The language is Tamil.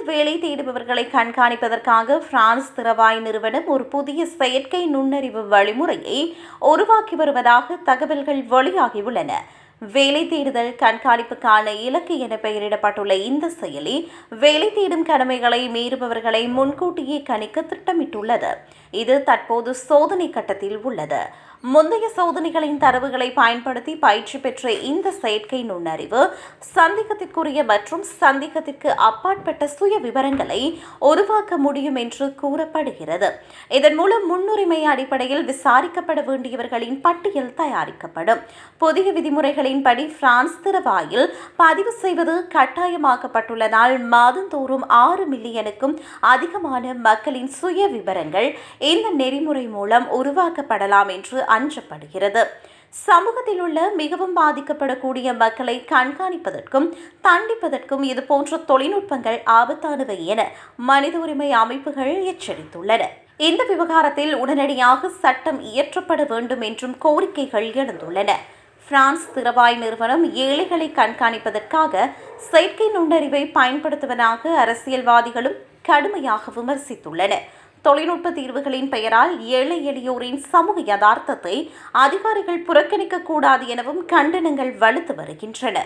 வேலை தேடுபவர்களை கண்காணிப்பதற்காக பிரான்ஸ் திறவாய் நிறுவனம் ஒரு புதிய செயற்கை நுண்ணறிவு வழிமுறையை உருவாக்கி வருவதாக தகவல்கள் வெளியாகியுள்ளன. வேலை தேடுதல் கண்காணிப்புக்கான இலக்கு என பெயரிடப்பட்டுள்ள இந்த செயலி வேலை தேடும் கடமைகளை மீறுபவர்களை முன்கூட்டியே கணிக்க திட்டமிட்டுள்ளது. இது தற்போது சோதனை கட்டத்தில் உள்ளது. முந்தைய சோதனைகளின் தரவுகளை பயன்படுத்தி பயிற்சி பெற்ற இந்த செயற்கை நுண்ணறிவு சந்தேகத்திற்குரிய மற்றும் சந்தேகத்திற்கு அப்பாற்பட்ட சுய விவரங்களை உருவாக்க முடியும் என்று கூறப்படுகிறது. இதன் மூலம் முன்னுரிமை அடிப்படையில் விசாரிக்கப்பட வேண்டியவர்களின் பட்டியல் தயாரிக்கப்படும். புதிய விதிமுறைகளின்படி பிரான்ஸ் திறவாயில் பதிவு செய்வது கட்டாயமாக்கப்பட்டுள்ளதால் மாதந்தோறும் 6 மில்லியனுக்கும் அதிகமான மக்களின் சுய விவரங்கள் இந்த நெறிமுறை மூலம் உருவாக்கப்படலாம் என்று அஞ்சப்படுகிறது. சமூகத்தில் உள்ள மிகவும் பாதிக்கப்படக்கூடிய மக்களை கண்காணிப்பதற்கும் தண்டிப்பதற்கும் இதுபோன்ற தொழில்நுட்பங்கள் ஆபத்தானவை என மனித உரிமை அமைப்புகள் எச்சரித்துள்ளன. இந்த விவகாரத்தில் உடனடியாக சட்டம் இயற்றப்பட வேண்டும் என்றும் கோரிக்கைகள் எழுந்துள்ளன. பிரான்ஸ் திறவாய் நிறுவனம் ஏழைகளை கண்காணிப்பதற்காக செயற்கை நுண்ணறிவை பயன்படுத்துவதாக அரசியல்வாதிகளும் கடுமையாக விமர்சித்துள்ளனர். தொழில்நுட்ப தீர்வுகளின் பெயரால் ஏழை எளியோரின் சமூக யதார்த்தத்தை அதிகாரிகள் புறக்கணிக்கக்கூடாது எனவும் கண்டனங்கள் வலுத்து வருகின்றன.